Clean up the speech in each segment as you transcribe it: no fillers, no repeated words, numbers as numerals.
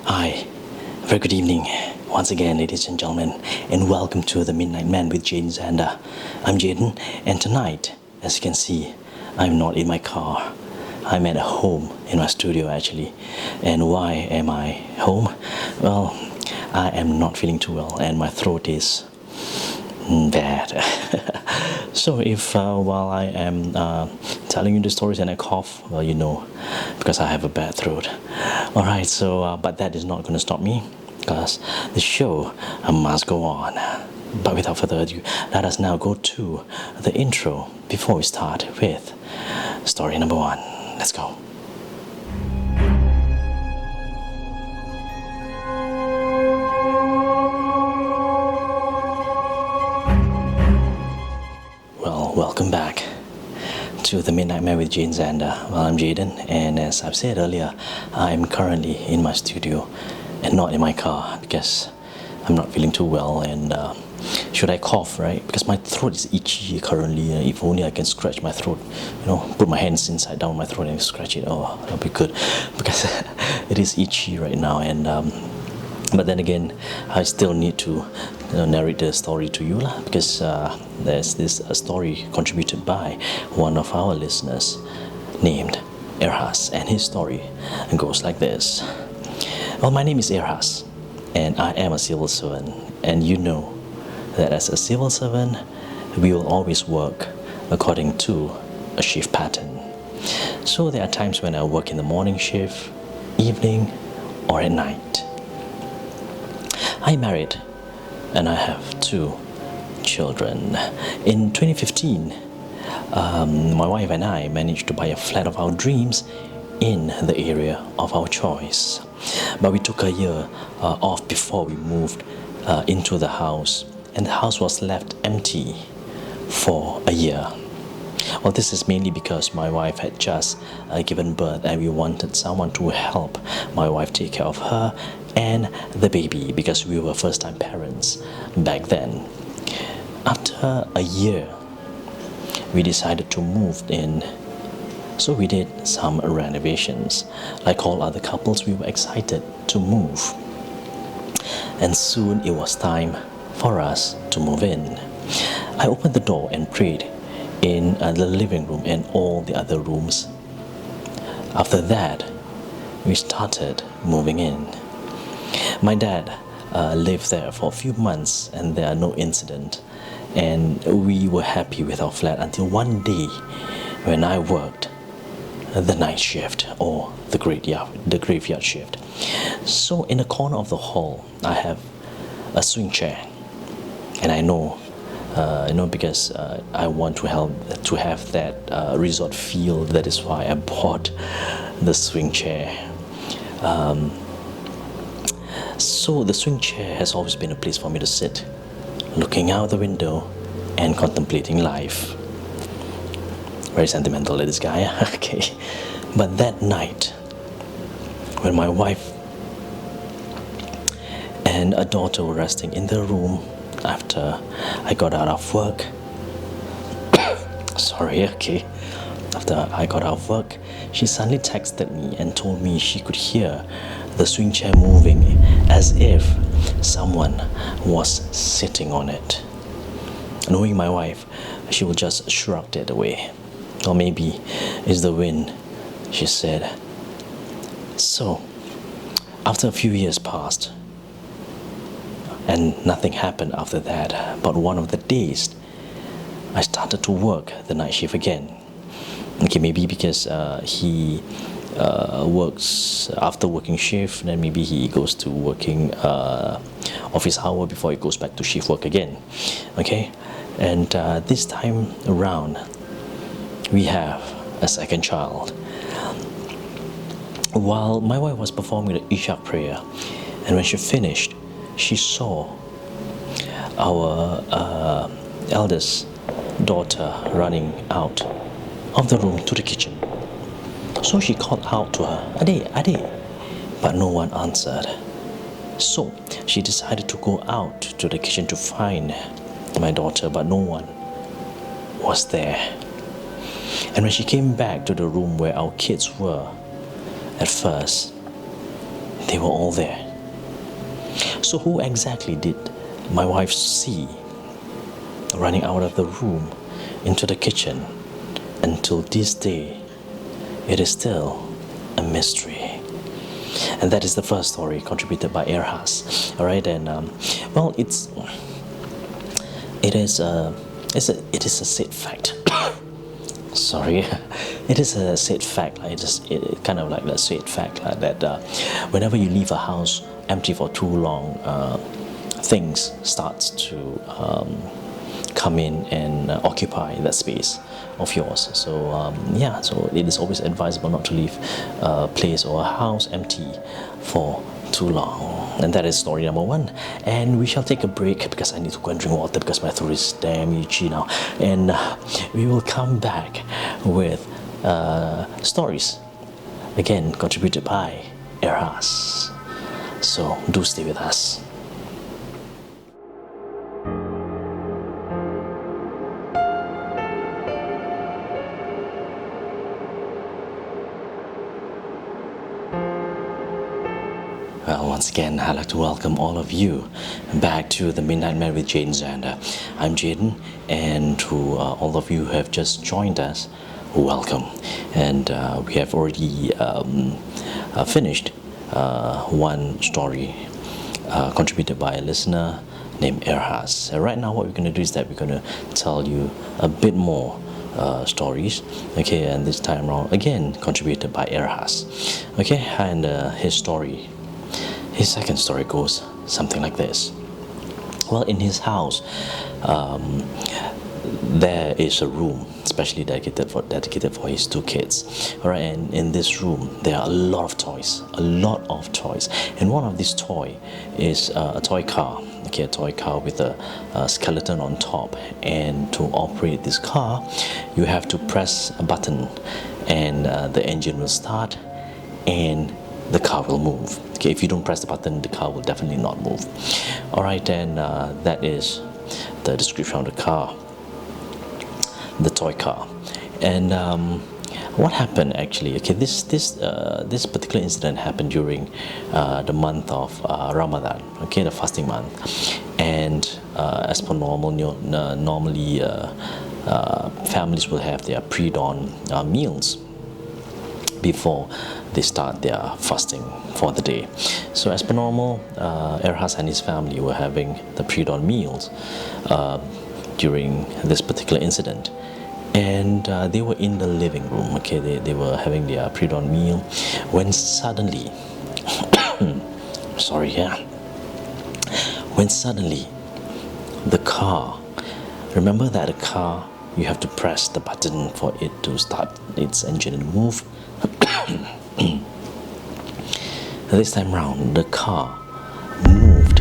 Hi, very good evening once again, ladies and gentlemen, and welcome to the Midnight Man with Jaden Zander. I'm Jaden, and tonight, as you can see, I'm not in my car. I'm at home in my studio actually. And why am I home? Well, I am not feeling too well, and my throat is bad. So if while I am telling you the stories and I cough, well, you know, because I have a bad throat. Alright, so but that is not going to stop me, because the show must go on. But without further ado, let us now go to the intro before we start with story number 1. Let's go. Welcome back to the Midnight Man with Jaden Zander. Well, I'm Jaden, and as I've said earlier, I'm currently in my studio and not in my car because I'm not feeling too well. And should I cough, right? Because my throat is itchy currently. If only I can scratch my throat, put my hands inside down my throat and scratch it. Oh, that'll be good, because it is itchy right now. And but then again, I still need to narrate the story to you, because there's this story contributed by one of our listeners named Erhas, and his story goes like this. Well, my name is Erhas, and I am a civil servant, and you know that as a civil servant, we will always work according to a shift pattern. So there are times when I work in the morning shift, evening, or at night. I'm married and I have 2 children. In 2015, my wife and I managed to buy a flat of our dreams in the area of our choice. But we took a year off before we moved into the house, and the house was left empty for a year. Well, this is mainly because my wife had just given birth, and we wanted someone to help my wife take care of her and the baby, because we were first-time parents back then. After a year, we decided to move in. So we did some renovations. Like all other couples, we were excited to move. And soon it was time for us to move in. I opened the door and prayed in the living room and all the other rooms. After that, we started moving in. My dad lived there for a few months, and there are no incident, and we were happy with our flat until one day when I worked the night shift, or the graveyard shift. So in the corner of the hall, I have a swing chair, and I know because I want to have that resort feel. That is why I bought the swing chair. So the swing chair has always been a place for me to sit, looking out the window and contemplating life. Very sentimental, this guy. Okay. But that night, when my wife and a daughter were resting in their room after I got out of work, after I got out of work, she suddenly texted me and told me she could hear the swing chair moving as if someone was sitting on it. Knowing my wife, she will just shrug it away. Or maybe it's the wind, she said. So, after a few years passed, and nothing happened after that, but one of the days, I started to work the night shift again. Okay, maybe because he works after working shift, then maybe he goes to working office hour before he goes back to shift work again. Okay, and this time around, we have a second child. While my wife was performing the Isha prayer, and when she finished, she saw our eldest daughter running out of the room to the kitchen. So she called out to her, "Ade, Ade," but no one answered. So she decided to go out to the kitchen to find my daughter, but no one was there. And when she came back to the room where our kids were, at first They were all there. So who exactly did my wife see running out of the room into the kitchen? Until this day, it is still a mystery. And that is the first story contributed by Erhas. All right, and well, it is a said fact. Sorry, it is a said fact. Like it kind of like a said fact that whenever you leave a house empty for too long, things starts to come in and occupy that space of yours. So yeah, so it is always advisable not to leave a place or a house empty for too long. And that is story number one. And we shall take a break because I need to go and drink water because my throat is damn itchy now. And we will come back with stories, again contributed by Erhas. So do stay with us. Well, once again, I'd like to welcome all of you back to the Midnight Man with Jaden Zander. I'm Jaden, and to all of you who have just joined us, welcome. And we have already finished one story contributed by a listener named Erhas. Right now, what we're going to do is that we're going to tell you a bit more stories, okay, and this time around again contributed by Erhas, okay, and his second story goes something like this. Well, in his house, there is a room specially dedicated for his two kids. All right, and in this room there are a lot of toys, and one of these toy is a toy car. Okay, a toy car with a skeleton on top, and to operate this car, you have to press a button, and the engine will start, and the car will move. Okay, if you don't press the button, the car will definitely not move. All right, and that is the description of the car, the toy car. And what happened actually? Okay, this particular incident happened during the month of Ramadan. Okay, the fasting month, and as per normal, normally families will have their pre-dawn meals before they start their fasting for the day. So as per normal, Erhas and his family were having the pre-dawn meals during this particular incident, and they were in the living room. Okay, they were having their pre-dawn meal when suddenly sorry, yeah, when suddenly the car, remember that a car, you have to press the button for it to start its engine and move. This time round, the car moved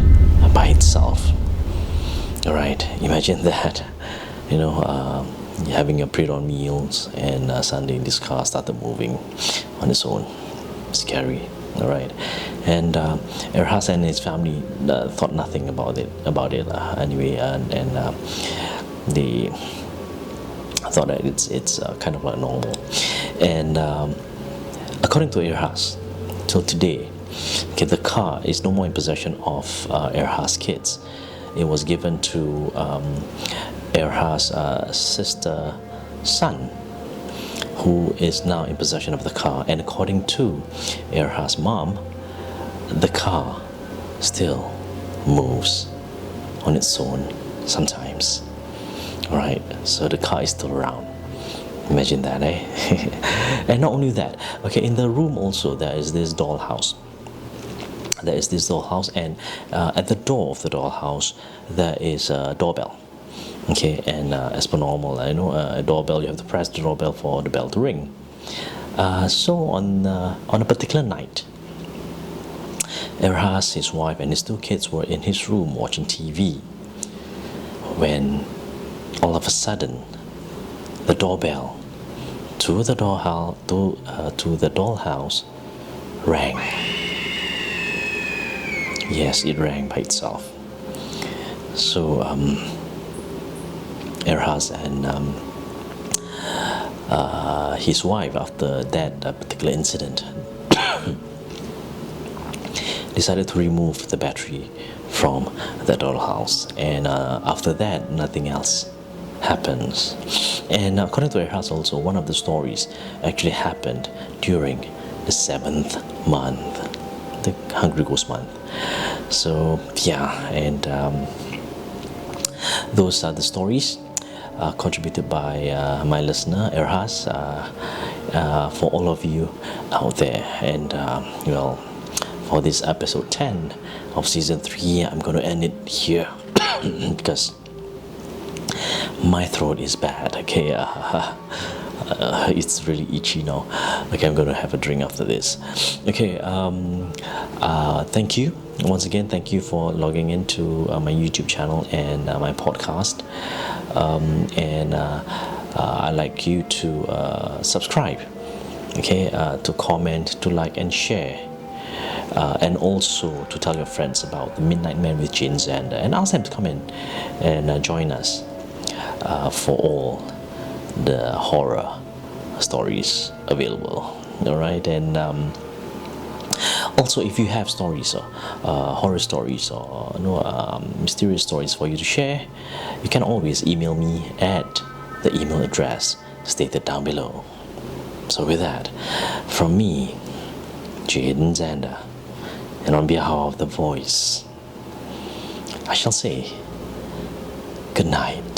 by itself. All right, imagine that, you know, you're having your pre-dawn meals, and suddenly this car started moving on its own. Scary. All right, and Erhas and his family thought nothing about it anyway, and they thought that it's kind of like normal. And according to Erhas, till today, okay, the car is no more in possession of Erhas' kids. It was given to Erhas' sister son, who is now in possession of the car. And according to Erhas' mom, the car still moves on its own sometimes. All right, so the car is still around. Imagine that, eh? And not only that, okay, in the room also there is this dollhouse. And at the door of the dollhouse there is a doorbell. Okay, and as per normal, I know a doorbell, you have to press the doorbell for the bell to ring. So on a particular night, Erhas, his wife, and his two kids were in his room watching TV, when all of a sudden the doorbell to the dollhouse rang. Yes, it rang by itself. So Erhas and his wife, after that particular incident, decided to remove the battery from the dollhouse, and after that nothing else happens. And according to Erhas also, one of the stories actually happened during the 7th month, the Hungry Ghost month. So yeah, and those are the stories contributed by my listener Erhas, for all of you out there. And well, for this episode 10 of season 3, I'm going to end it here because my throat is bad. Okay, it's really itchy now. Okay, I'm going to have a drink after this. Okay, thank you once again. Thank you for logging into my YouTube channel and my podcast. And I'd like you to subscribe, okay, to comment, to like and share, and also to tell your friends about the Midnight Man with Jaden Zander, and ask them to come in and join us for all the horror stories available. All right, and also, if you have stories or horror stories or mysterious stories for you to share, you can always email me at the email address stated down below. So with that, from me, Jaden Zander, and on behalf of The Voice, I shall say good night.